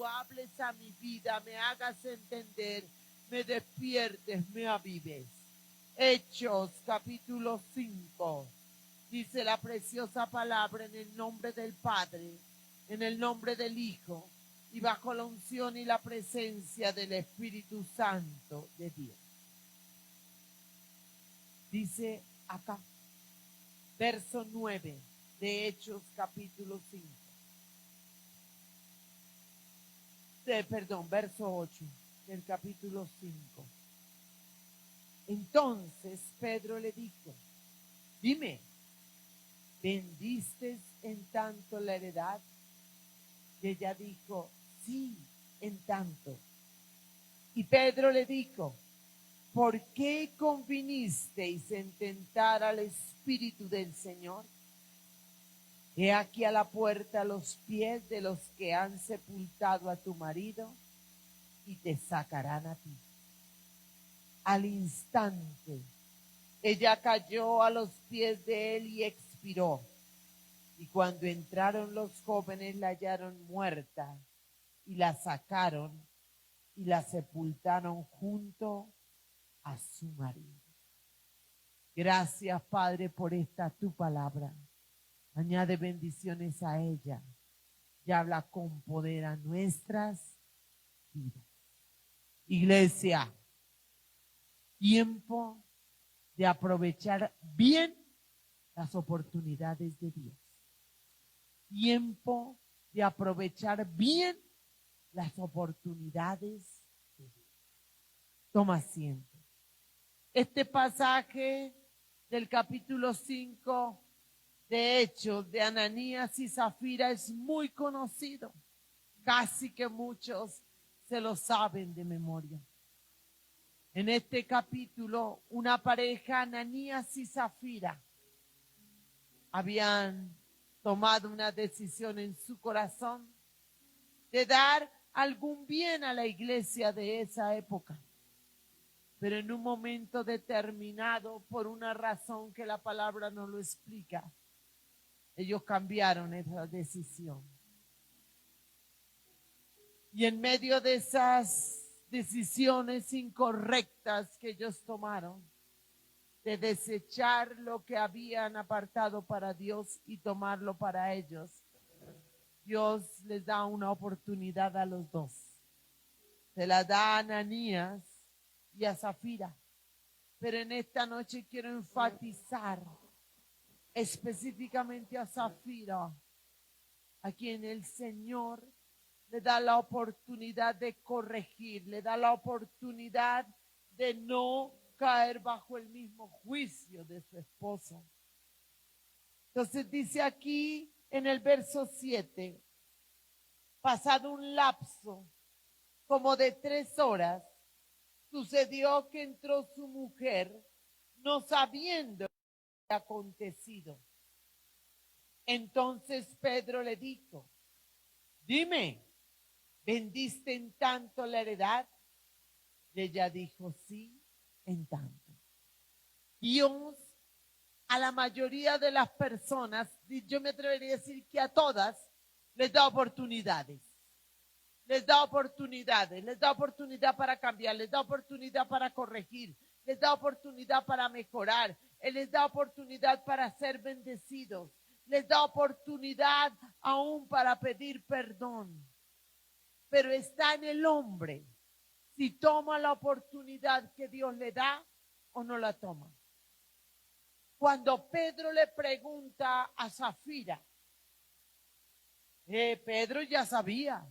tú hables a mi vida, me hagas entender, me despiertes, me avives. Hechos capítulo 5. Dice la preciosa palabra: en el nombre del Padre, en el nombre del Hijo, y bajo la unción y la presencia del Espíritu Santo de Dios. Dice acá, verso 9 de Hechos capítulo 5. Verso 8 del capítulo 5. Entonces Pedro le dijo: dime, ¿vendiste en tanto la heredad? Y ella dijo: sí, en tanto. Y Pedro le dijo: ¿por qué convinisteis en tentar al Espíritu del Señor? He aquí a la puerta los pies de los que han sepultado a tu marido, y te sacarán a ti. Al instante, ella cayó a los pies de él y expiró. Y cuando entraron los jóvenes, la hallaron muerta, y la sacaron y la sepultaron junto a su marido. Gracias, Padre, por esta tu palabra. Añade bendiciones a ella y habla con poder a nuestras vidas. Iglesia, tiempo de aprovechar bien las oportunidades de Dios. Tiempo de aprovechar bien las oportunidades de Dios. Toma asiento. Este pasaje del capítulo 5 de Hechos de Ananías y Zafira es muy conocido. Casi que muchos se lo saben de memoria. En este capítulo, una pareja, Ananías y Zafira, habían tomado una decisión en su corazón de dar algún bien a la iglesia de esa época. Pero en un momento determinado, por una razón que la palabra no lo explica, ellos cambiaron esa decisión. Y en medio de esas decisiones incorrectas que ellos tomaron, de desechar lo que habían apartado para Dios y tomarlo para ellos, Dios les da una oportunidad a los dos. Se la da a Ananías y a Zafira. Pero en esta noche quiero enfatizar específicamente a Zafira, a quien el Señor le da la oportunidad de corregir, le da la oportunidad de no caer bajo el mismo juicio de su esposo. Entonces dice aquí en el verso 7, pasado un lapso como de 3 horas, sucedió que entró su mujer, no sabiendo lo que había acontecido. Entonces Pedro le dijo: dime, ¿vendiste en tanto la heredad? Y ella dijo: sí, en tanto. Dios a la mayoría de las personas, yo me atrevería a decir que a todas, les da oportunidades. Les da oportunidades, les da oportunidad para cambiar, les da oportunidad para corregir, les da oportunidad para mejorar, les da oportunidad para ser bendecidos, les da oportunidad aún para pedir perdón. Pero está en el hombre si toma la oportunidad que Dios le da o no la toma. Cuando Pedro le pregunta a Zafira, Pedro ya sabía,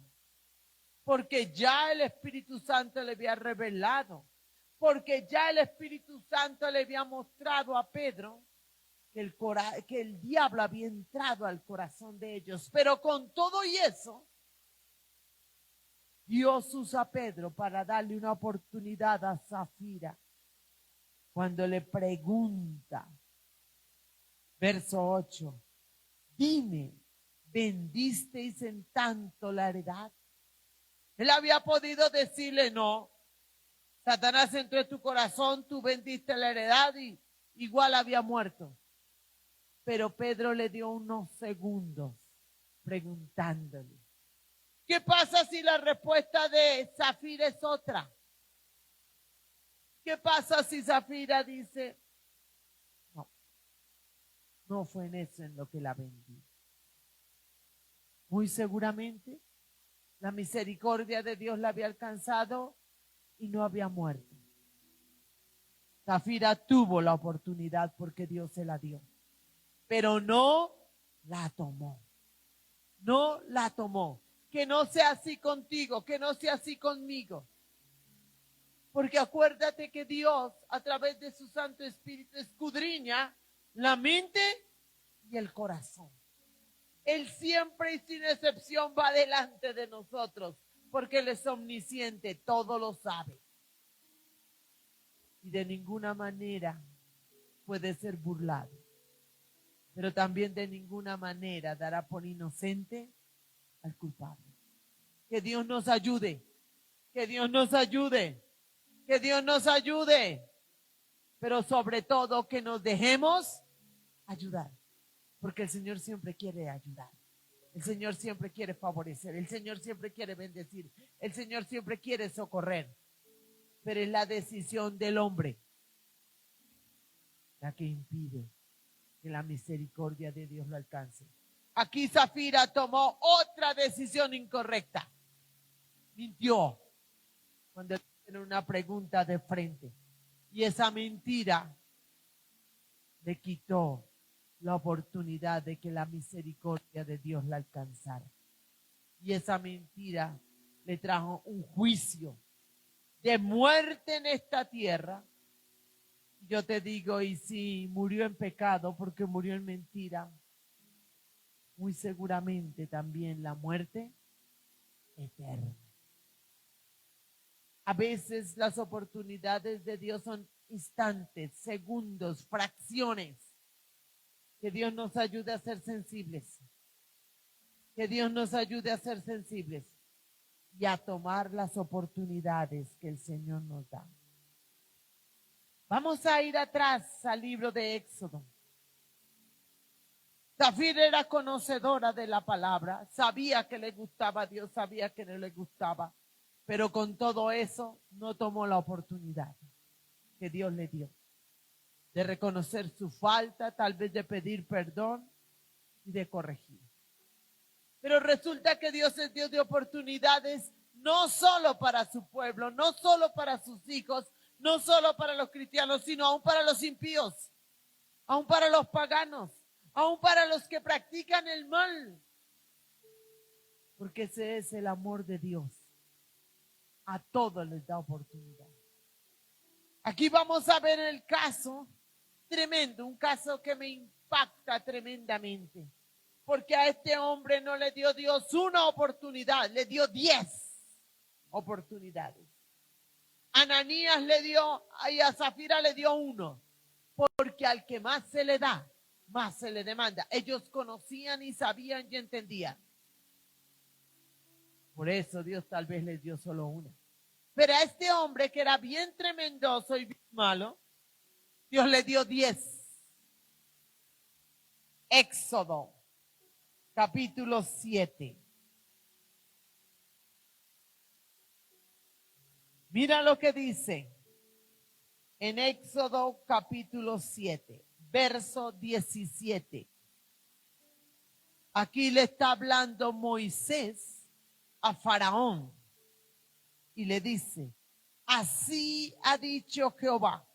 porque ya el Espíritu Santo le había revelado, porque ya el Espíritu Santo le había mostrado a Pedro que el diablo había entrado al corazón de ellos. Pero con todo y eso, Dios usa a Pedro para darle una oportunidad a Zafira. Cuando le pregunta, verso 8, dime, ¿vendisteis en tanto la heredad? Él había podido decirle: no, Satanás entró en tu corazón, tú vendiste la heredad y igual había muerto. Pero Pedro le dio unos segundos preguntándole: ¿Qué pasa si la respuesta de Zafira es otra? ¿Qué pasa si Zafira dice, no, no fue en eso en lo que la vendí? Muy seguramente la misericordia de Dios la había alcanzado y no había muerto. Zafira tuvo la oportunidad porque Dios se la dio, pero no la tomó. No la tomó. Que no sea así contigo, que no sea así conmigo. Porque acuérdate que Dios, a través de su Santo Espíritu, escudriña la mente y el corazón. Él siempre y sin excepción va delante de nosotros, porque Él es omnisciente, todo lo sabe. Y de ninguna manera puede ser burlado. Pero también de ninguna manera dará por inocente al culpable. Que Dios nos ayude, que Dios nos ayude, que Dios nos ayude, pero sobre todo que nos dejemos ayudar, porque el Señor siempre quiere ayudar, el Señor siempre quiere favorecer, el Señor siempre quiere bendecir, el Señor siempre quiere socorrer, pero es la decisión del hombre la que impide que la misericordia de Dios lo alcance. Aquí Zafira tomó otra decisión incorrecta. Mintió cuando tiene una pregunta de frente. Y esa mentira le quitó la oportunidad de que la misericordia de Dios la alcanzara. Y esa mentira le trajo un juicio de muerte en esta tierra. Yo te digo, y si murió en pecado porque murió en mentira, muy seguramente también la muerte eterna. A veces las oportunidades de Dios son instantes, segundos, fracciones. Que Dios nos ayude a ser sensibles. Que Dios nos ayude a ser sensibles y a tomar las oportunidades que el Señor nos da. Vamos a ir atrás al libro de Éxodo. Zafira era conocedora de la palabra, sabía que le gustaba a Dios, sabía que no le gustaba, pero con todo eso no tomó la oportunidad que Dios le dio de reconocer su falta, tal vez de pedir perdón y de corregir. Pero resulta que Dios es Dios de oportunidades, no solo para su pueblo, no solo para sus hijos, no solo para los cristianos, sino aún para los impíos, aún para los paganos, aún para los que practican el mal. Porque ese es el amor de Dios. A todos les da oportunidad. Aquí vamos a ver el caso tremendo, un caso que me impacta tremendamente. Porque a este hombre no le dio Dios una oportunidad, le dio 10 oportunidades. Ananías le dio, y a Zafira le dio 1. Porque al que más se le da, más se le demanda. Ellos conocían y sabían y entendían. Por eso Dios tal vez les dio solo 1. Pero a este hombre que era bien tremendoso y bien malo, Dios le dio 10. Éxodo, capítulo 7. Mira lo que dice en Éxodo capítulo 7, verso 17. Aquí le está hablando Moisés a Faraón y le dice, así ha dicho Jehová,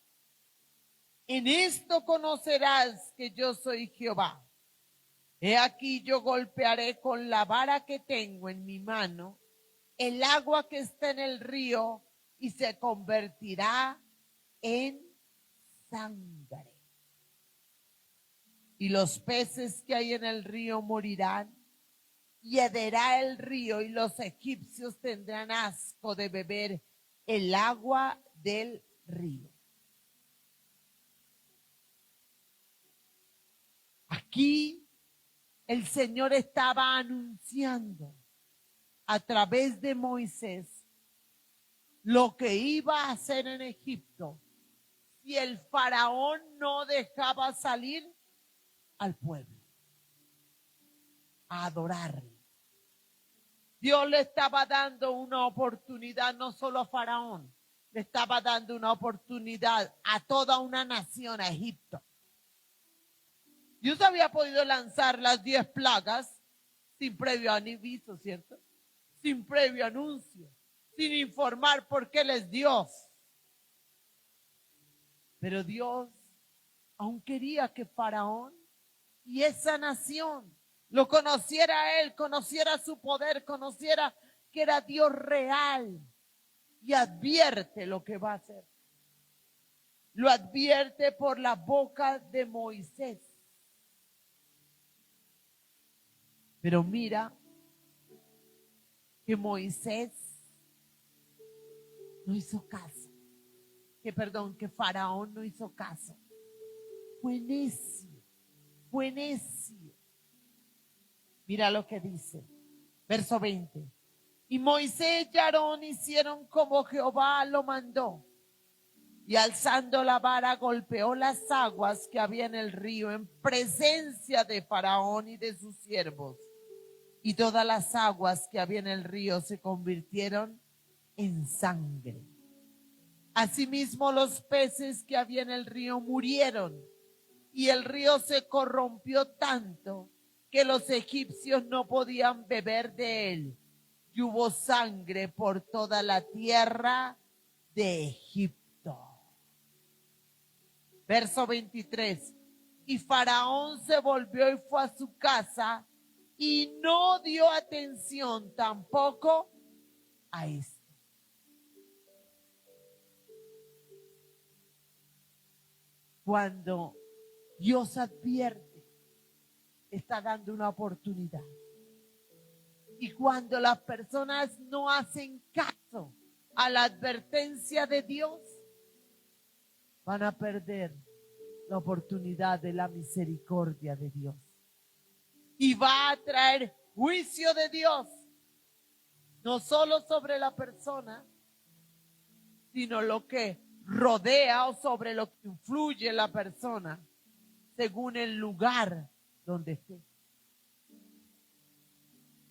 en esto conocerás que yo soy Jehová. He aquí yo golpearé con la vara que tengo en mi mano el agua que está en el río y se convertirá en sangre. Y los peces que hay en el río morirán, y hederá el río, y los egipcios tendrán asco de beber el agua del río. Aquí el Señor estaba anunciando a través de Moisés lo que iba a hacer en Egipto si el faraón no dejaba salir al pueblo a adorarle. Dios le estaba dando una oportunidad no solo a Faraón, le estaba dando una oportunidad a toda una nación, a Egipto. Dios había podido lanzar las 10 plagas sin previo aviso, ¿cierto? Sin previo anuncio, sin informar por qué Él es Dios. Pero Dios aún quería que Faraón y esa nación lo conociera a Él, conociera su poder, conociera que era Dios real, y advierte lo que va a hacer. Lo advierte por la boca de Moisés. Pero mira que Moisés no hizo caso. Que Faraón no hizo caso. Fue necio, fue necio. Mira lo que dice, verso 20. Y Moisés y Aarón hicieron como Jehová lo mandó. Y alzando la vara golpeó las aguas que había en el río en presencia de Faraón y de sus siervos. Y todas las aguas que había en el río se convirtieron en sangre. Asimismo los peces que había en el río murieron. Y el río se corrompió tanto que los egipcios no podían beber de él. Y hubo sangre por toda la tierra de Egipto. Verso 23. Y Faraón se volvió y fue a su casa y no dio atención tampoco a esto. Cuando Dios advierte, está dando una oportunidad. Y cuando las personas no hacen caso a la advertencia de Dios, van a perder la oportunidad de la misericordia de Dios. Y va a traer juicio de Dios, no solo sobre la persona, sino lo que rodea o sobre lo que influye la persona, según el lugar donde esté.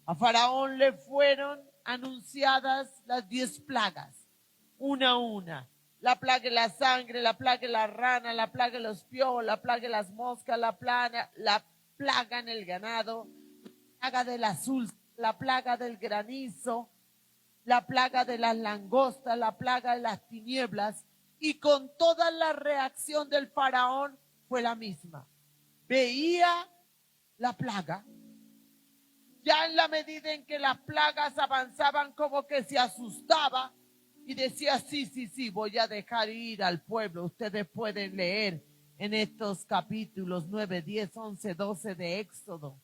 A Faraón le fueron anunciadas las 10 plagas, una a una. La plaga de la sangre, la plaga de la rana, la plaga de los piojos, la plaga de las moscas, la plaga en el ganado, la plaga del azul, la plaga del granizo, la plaga de las langostas, la plaga de las tinieblas. Y con toda la reacción del Faraón fue la misma. Veía la plaga. Ya en la medida en que las plagas avanzaban, como que se asustaba y decía, sí, voy a dejar ir al pueblo. Ustedes pueden leer en estos capítulos 9, 10, 11, 12 de Éxodo.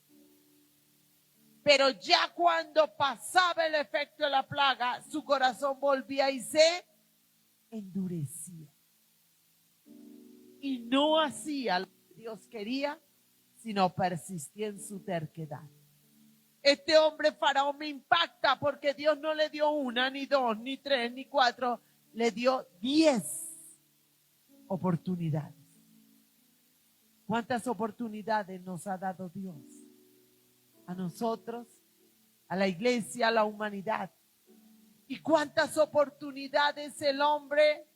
Pero ya cuando pasaba el efecto de la plaga, su corazón volvía y se endurecía. Y no hacía lo que Dios quería, sino persistía en su terquedad. Este hombre Faraón me impacta porque Dios no le dio una, ni dos, ni tres, ni cuatro. Le dio 10 oportunidades. ¿Cuántas oportunidades nos ha dado Dios? A nosotros, a la iglesia, a la humanidad. ¿Y cuántas oportunidades el hombre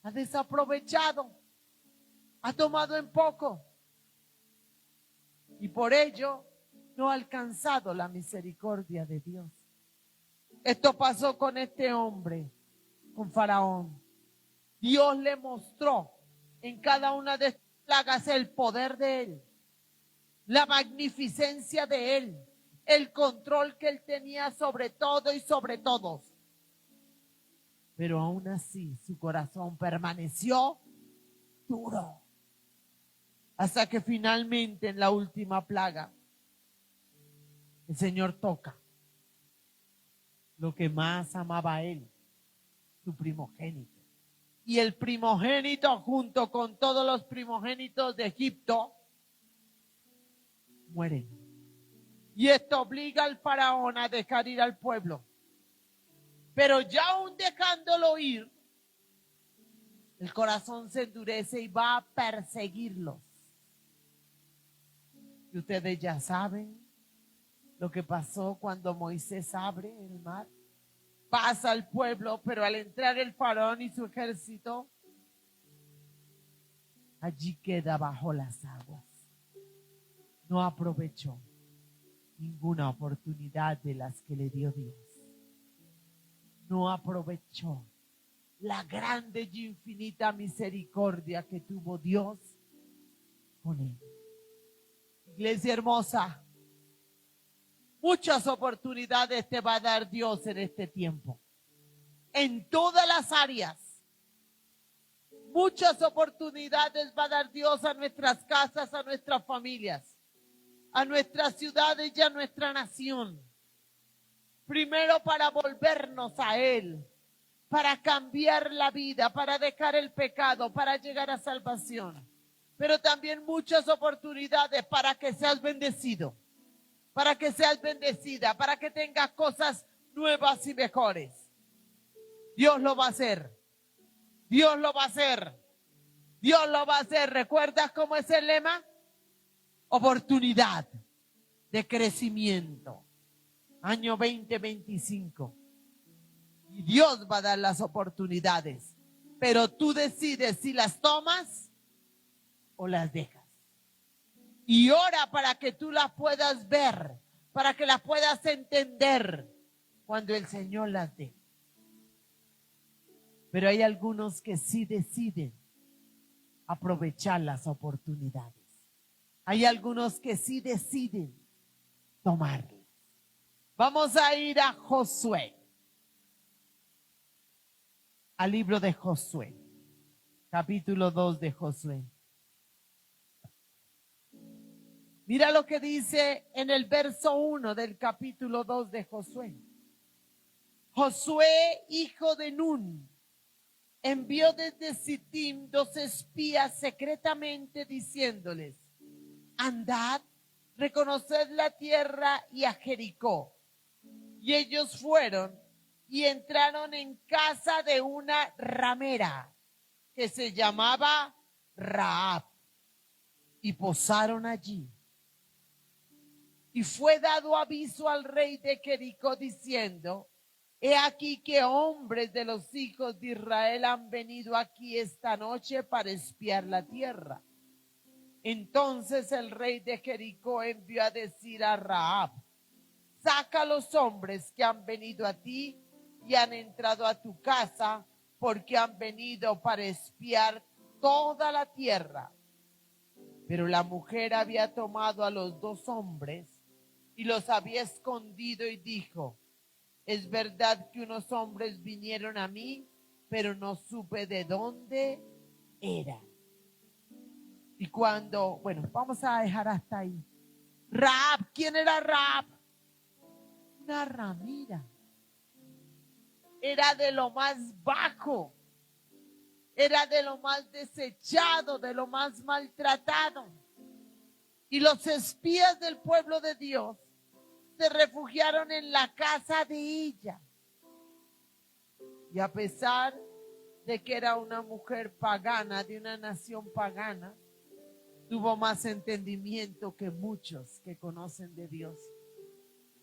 ha desaprovechado? Ha tomado en poco. Y por ello no ha alcanzado la misericordia de Dios. Esto pasó con este hombre, con Faraón. Dios le mostró en cada una de estas plagas el poder de él, la magnificencia de él, el control que él tenía sobre todo y sobre todos. Pero aún así su corazón permaneció duro. Hasta que finalmente en la última plaga, el Señor toca lo que más amaba a él, su primogénito. Y el primogénito, junto con todos los primogénitos de Egipto, mueren. Y esto obliga al faraón a dejar ir al pueblo. Pero ya aún dejándolo ir, el corazón se endurece y va a perseguirlos. Y ustedes ya saben lo que pasó cuando Moisés abre el mar. Pasa al pueblo, pero al entrar el faraón y su ejército, allí queda bajo las aguas. No aprovechó ninguna oportunidad de las que le dio Dios. No aprovechó la grande y infinita misericordia que tuvo Dios con él. Iglesia hermosa, muchas oportunidades te va a dar Dios en este tiempo. En todas las áreas. Muchas oportunidades va a dar Dios a nuestras casas, a nuestras familias, a nuestras ciudades y a nuestra nación. Primero para volvernos a Él, para cambiar la vida, para dejar el pecado, para llegar a salvación. Pero también muchas oportunidades para que seas bendecido, para que seas bendecida, para que tengas cosas nuevas y mejores. Dios lo va a hacer. Dios lo va a hacer. Dios lo va a hacer. ¿Recuerdas cómo es el lema? Oportunidad de crecimiento. Año 2025. Y Dios va a dar las oportunidades. Pero tú decides si las tomas o las dejas. Y ora para que tú las puedas ver, para que las puedas entender cuando el Señor las dé. Pero hay algunos que sí deciden aprovechar las oportunidades. Hay algunos que sí deciden tomarlas. Vamos a ir a Josué. Al libro de Josué. Capítulo 2 de Josué. Mira lo que dice en el verso 1 del capítulo 2 de Josué. Josué, hijo de Nun, envió desde Sittim 2 espías secretamente diciéndoles: andad, reconoced la tierra y a Jericó. Y ellos fueron y entraron en casa de una ramera que se llamaba Rahab y posaron allí. Y fue dado aviso al rey de Jericó diciendo: he aquí que hombres de los hijos de Israel han venido aquí esta noche para espiar la tierra. Entonces el rey de Jericó envió a decir a Rahab: saca a los hombres que han venido a ti y han entrado a tu casa, porque han venido para espiar toda la tierra. Pero la mujer había tomado a los 2 hombres y los había escondido y dijo: es verdad que unos hombres vinieron a mí, pero no supe de dónde eran. Y cuando, vamos a dejar hasta ahí. Rahab, ¿quién era Rahab? Una ramera. Era de lo más bajo. Era de lo más desechado, de lo más maltratado. Y los espías del pueblo de Dios se refugiaron en la casa de ella. Y a pesar de que era una mujer pagana, de una nación pagana, tuvo más entendimiento que muchos que conocen de Dios.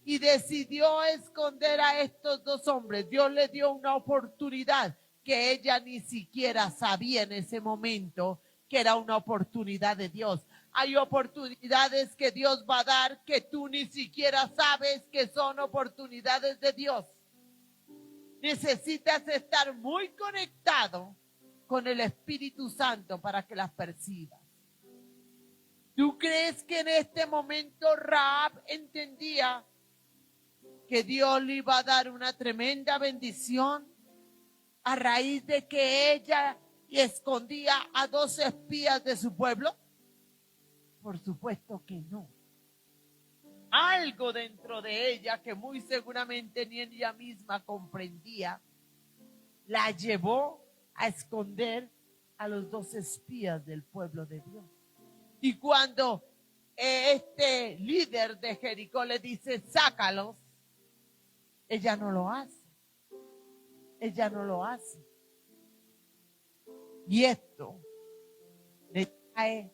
Y decidió esconder a estos 2 hombres. Dios le dio una oportunidad que ella ni siquiera sabía en ese momento que era una oportunidad de Dios. Hay oportunidades que Dios va a dar que tú ni siquiera sabes que son oportunidades de Dios. Necesitas estar muy conectado con el Espíritu Santo para que las percibas. ¿Tú crees que en este momento Rahab entendía que Dios le iba a dar una tremenda bendición a raíz de que ella escondía a 2 espías de su pueblo? Por supuesto que no. Algo dentro de ella que muy seguramente ni ella misma comprendía, la llevó a esconder a los 2 espías del pueblo de Dios. Y cuando este líder de Jericó le dice: sácalos, ella no lo hace. Ella no lo hace. Y esto le trae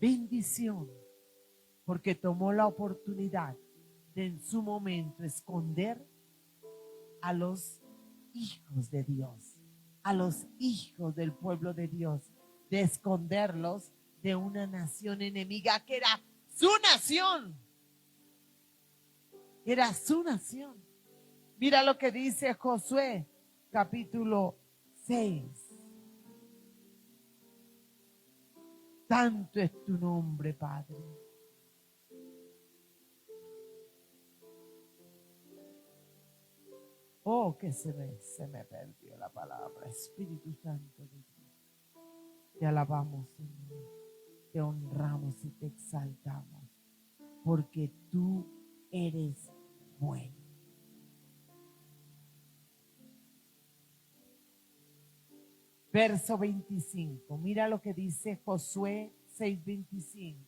bendición, porque tomó la oportunidad de en su momento esconder a los hijos de Dios, a los hijos del pueblo de Dios, de esconderlos de una nación enemiga que era su nación. Era su nación. Mira lo que dice Josué, capítulo 6. Santo es tu nombre, Padre. Oh, que se me perdió la palabra. Espíritu Santo de Dios. Te alabamos, Señor. Te honramos y te exaltamos. Porque tú eres bueno. Verso 25. Mira lo que dice Josué 6:25.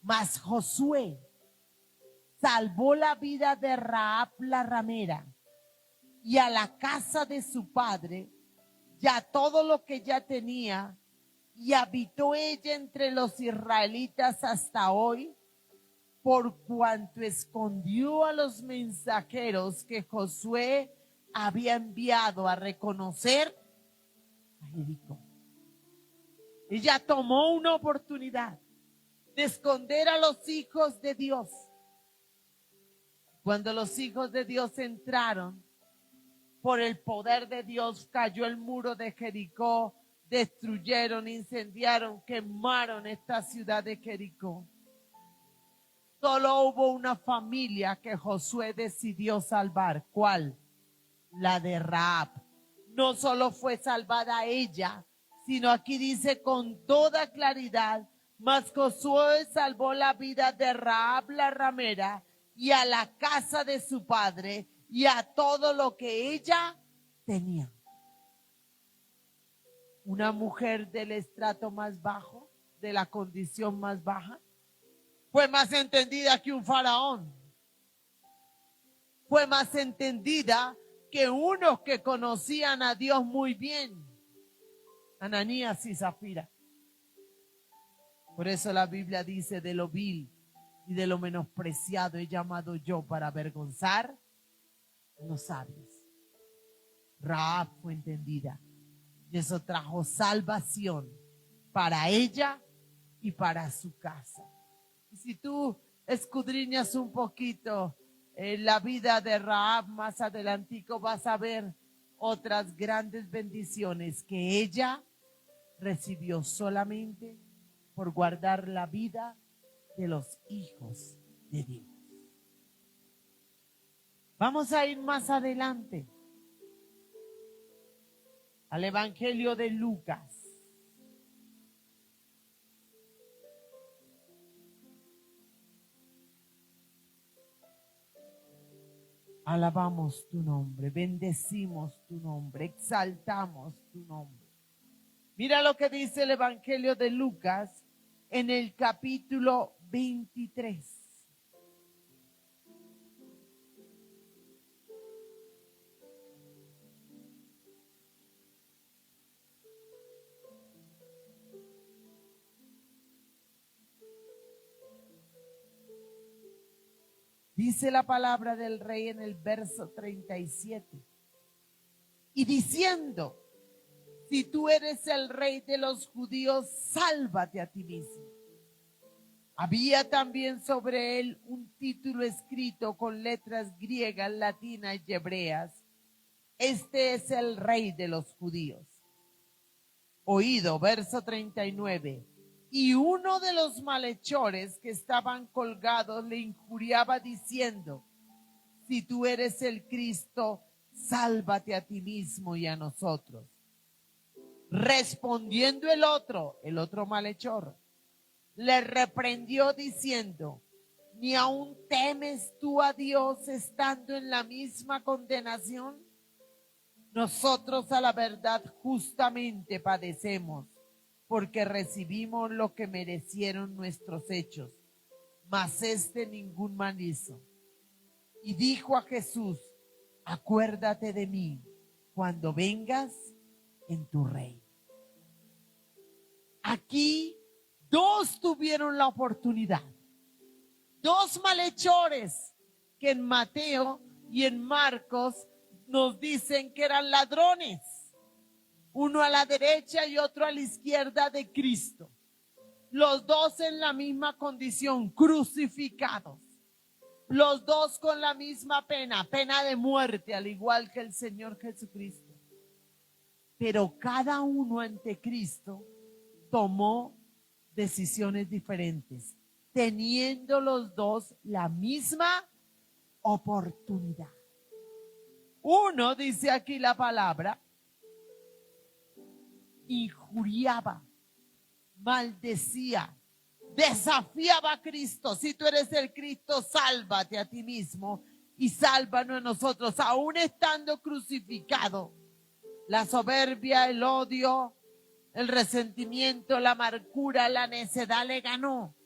Mas Josué salvó la vida de Rahab la ramera y a la casa de su padre y a todo lo que ya tenía, y habitó ella entre los israelitas hasta hoy, por cuanto escondió a los mensajeros que Josué había enviado a reconocer a Jericó. Ella tomó una oportunidad de esconder a los hijos de Dios. Cuando los hijos de Dios entraron, por el poder de Dios cayó el muro de Jericó, destruyeron, incendiaron, quemaron esta ciudad de Jericó. Solo hubo una familia que Josué decidió salvar. ¿Cuál? La de Rahab. No solo fue salvada ella, sino aquí dice con toda claridad, mas Josué salvó la vida de Rahab la ramera y a la casa de su padre y a todo lo que ella tenía. Una mujer del estrato más bajo, de la condición más baja, fue más entendida que un faraón. Fue más entendida que unos que conocían a Dios muy bien, Ananías y Zafira. Por eso la Biblia dice, de lo vil y de lo menospreciado he llamado yo para avergonzar a los sabios. Rahab fue entendida y eso trajo salvación para ella y para su casa. Y si tú escudriñas un poquito la vida de Rahab más adelantico, vas a ver otras grandes bendiciones que ella recibió solamente por guardar la vida de los hijos de Dios. Vamos a ir más adelante al Evangelio de Lucas. Alabamos tu nombre, bendecimos tu nombre, exaltamos tu nombre. Mira lo que dice el Evangelio de Lucas en el capítulo 23. Dice la palabra del rey en el verso 37. Y diciendo, si tú eres el rey de los judíos, sálvate a ti mismo. Había también sobre él un título escrito con letras griegas, latinas y hebreas. Este es el rey de los judíos. Oído, verso 39. Y uno de los malhechores que estaban colgados le injuriaba diciendo, si tú eres el Cristo, sálvate a ti mismo y a nosotros. Respondiendo el otro malhechor, le reprendió diciendo, ¿ni aún temes tú a Dios estando en la misma condenación? Nosotros a la verdad justamente padecemos, porque recibimos lo que merecieron nuestros hechos, mas ningún mal hizo. Y dijo a Jesús, acuérdate de mí cuando vengas en tu reino. Aquí dos tuvieron la oportunidad, dos malhechores que en Mateo y en Marcos nos dicen que eran ladrones, uno a la derecha y otro a la izquierda de Cristo, los dos en la misma condición, crucificados, los dos con la misma pena, pena de muerte, al igual que el Señor Jesucristo. Pero cada uno ante Cristo tomó decisiones diferentes, teniendo los dos la misma oportunidad. Uno, dice aquí la palabra, injuriaba, maldecía, desafiaba a Cristo. Si tú eres el Cristo, sálvate a ti mismo y sálvanos a nosotros, aún estando crucificado. La soberbia, el odio, el resentimiento, la amargura, la necedad le ganó.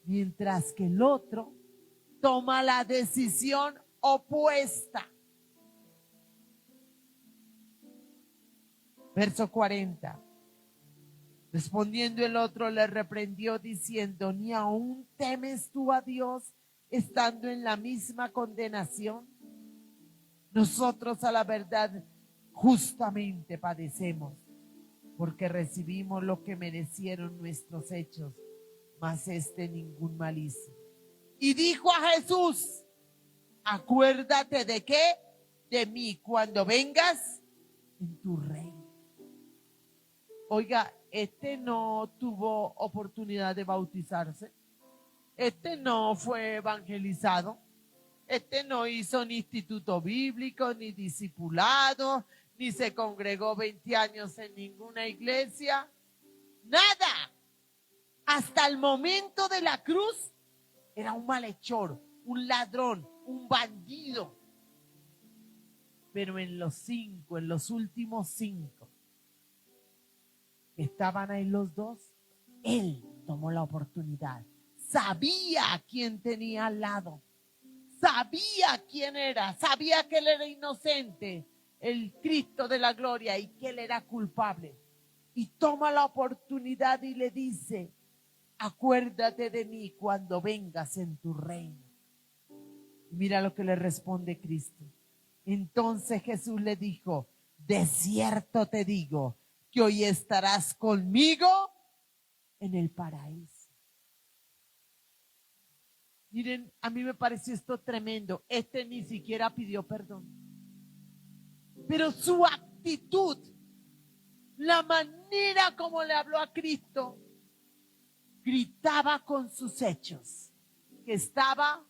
Mientras que el otro toma la decisión opuesta. Verso 40. Respondiendo el otro le reprendió diciendo: ¿ni aún temes tú a Dios estando en la misma condenación? Nosotros a la verdad justamente padecemos, porque recibimos lo que merecieron nuestros hechos, mas ningún mal hizo. Y dijo a Jesús: acuérdate de qué, de mí, cuando vengas en tu reino. Oiga, no tuvo oportunidad de bautizarse, no fue evangelizado, no hizo ni instituto bíblico, ni discipulado, ni se congregó 20 años en ninguna iglesia, nada. Hasta el momento de la cruz era un malhechor, un ladrón, un bandido. Pero en los últimos 5 que estaban ahí los dos, él tomó la oportunidad. Sabía a quién tenía al lado. Sabía quién era. Sabía que él era inocente, el Cristo de la gloria, y que él era culpable. Y toma la oportunidad y le dice: acuérdate de mí cuando vengas en tu reino. Y mira lo que le responde Cristo. Entonces Jesús le dijo: de cierto te digo que hoy estarás conmigo en el paraíso. Miren, a mí me pareció esto tremendo. Ni siquiera pidió perdón. Pero su actitud, la manera como le habló a Cristo, gritaba con sus hechos que estaba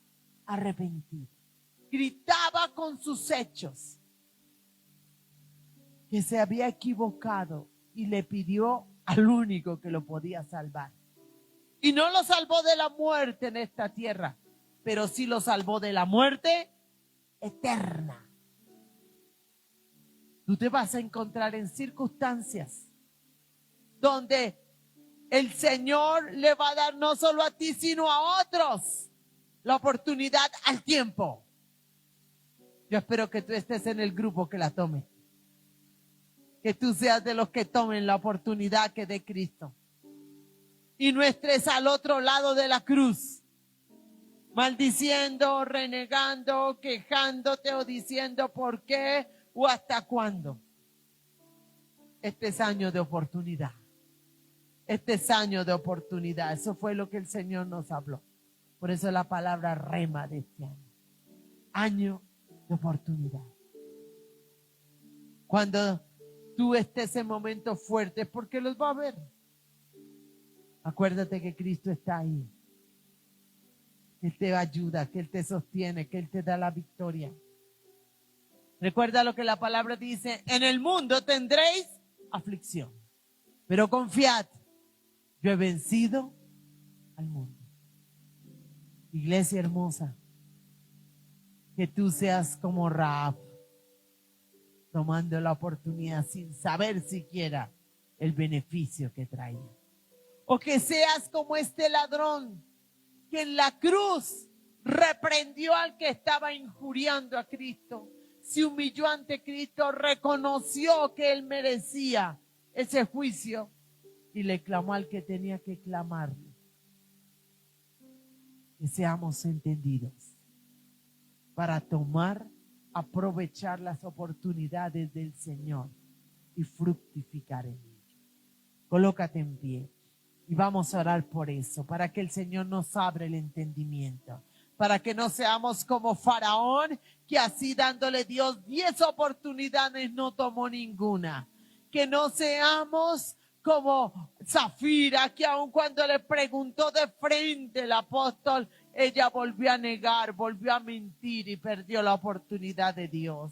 arrepentido. Gritaba con sus hechos que se había equivocado y le pidió al único que lo podía salvar. Y no lo salvó de la muerte en esta tierra, pero sí lo salvó de la muerte eterna. Tú te vas a encontrar en circunstancias donde el Señor le va a dar no solo a ti, sino a otros la oportunidad al tiempo. Yo espero que tú estés en el grupo que la tome. Que tú seas de los que tomen la oportunidad que dé Cristo. Y no estés al otro lado de la cruz, maldiciendo, renegando, quejándote o diciendo por qué o hasta cuándo. Este es año de oportunidad. Este es año de oportunidad. Eso fue lo que el Señor nos habló. Por eso la palabra rema de este año. Año de oportunidad. Cuando tú estés en momentos fuertes, porque los va a ver. Acuérdate que Cristo está ahí. Que Él te ayuda, que Él te sostiene, que Él te da la victoria. Recuerda lo que la palabra dice: en el mundo tendréis aflicción, pero confiad, yo he vencido al mundo. Iglesia hermosa, que tú seas como Rahab, tomando la oportunidad sin saber siquiera el beneficio que traía. O que seas como este ladrón que en la cruz reprendió al que estaba injuriando a Cristo, se humilló ante Cristo, reconoció que él merecía ese juicio y le clamó al que tenía que clamarle. Que seamos entendidos. para tomar, aprovechar las oportunidades del Señor y fructificar en ello. Colócate en pie y vamos a orar por eso, para que el Señor nos abra el entendimiento, para que no seamos como Faraón, que así dándole Dios 10 oportunidades no tomó ninguna. Que no seamos como Zafira, que aun cuando le preguntó de frente el apóstol, ella volvió a negar, volvió a mentir y perdió la oportunidad de Dios.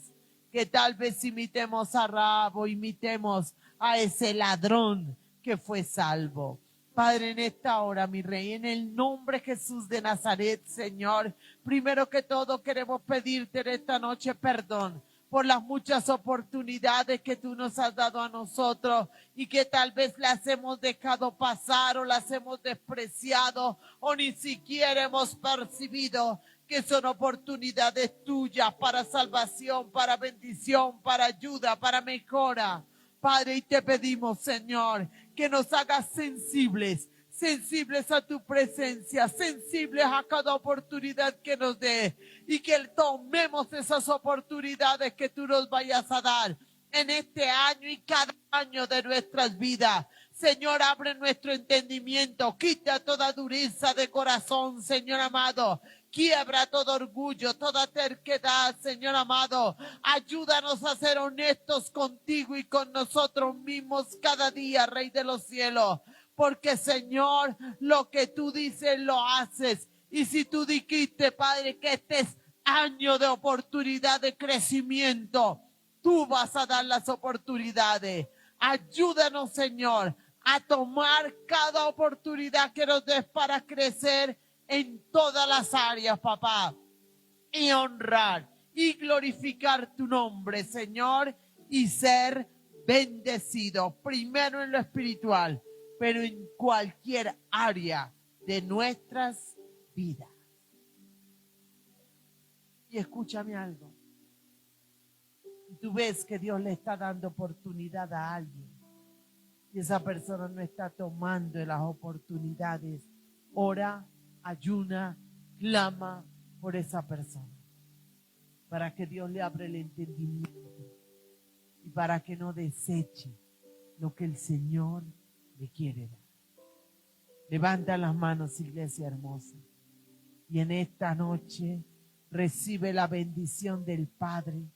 Que tal vez imitemos a Rahab o imitemos a ese ladrón que fue salvo. Padre, en esta hora, mi Rey, en el nombre de Jesús de Nazaret, Señor, primero que todo queremos pedirte en esta noche perdón por las muchas oportunidades que tú nos has dado a nosotros y que tal vez las hemos dejado pasar o las hemos despreciado o ni siquiera hemos percibido que son oportunidades tuyas para salvación, para bendición, para ayuda, para mejora. Padre, y te pedimos, Señor, que nos hagas sensibles a tu presencia, sensibles a cada oportunidad que nos dé y que tomemos esas oportunidades que tú nos vayas a dar en este año y cada año de nuestras vidas. Señor, abre nuestro entendimiento, quita toda dureza de corazón, Señor amado. Quiebra todo orgullo, toda terquedad, Señor amado. Ayúdanos a ser honestos contigo y con nosotros mismos cada día, Rey de los cielos. Porque, Señor, lo que tú dices lo haces. Y si tú dijiste, Padre, que este es año de oportunidad de crecimiento, tú vas a dar las oportunidades. Ayúdanos, Señor, a tomar cada oportunidad que nos des para crecer en todas las áreas, papá, y honrar y glorificar tu nombre, Señor, y ser bendecido, primero en lo espiritual, pero en cualquier área de nuestras vidas. Y escúchame algo. Tú ves que Dios le está dando oportunidad a alguien y esa persona no está tomando las oportunidades. Ora, ayuna, clama por esa persona para que Dios le abra el entendimiento y para que no deseche lo que el Señor le quiere dar. Levanta las manos, iglesia hermosa, y en esta noche recibe la bendición del Padre,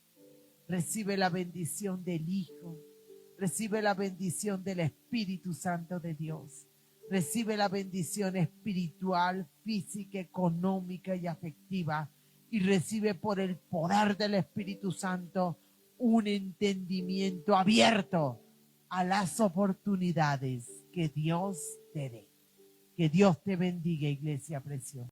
recibe la bendición del Hijo, recibe la bendición del Espíritu Santo de Dios. Recibe la bendición espiritual, física, económica y afectiva. Y recibe por el poder del Espíritu Santo un entendimiento abierto a las oportunidades que Dios te dé. Que Dios te bendiga, iglesia preciosa.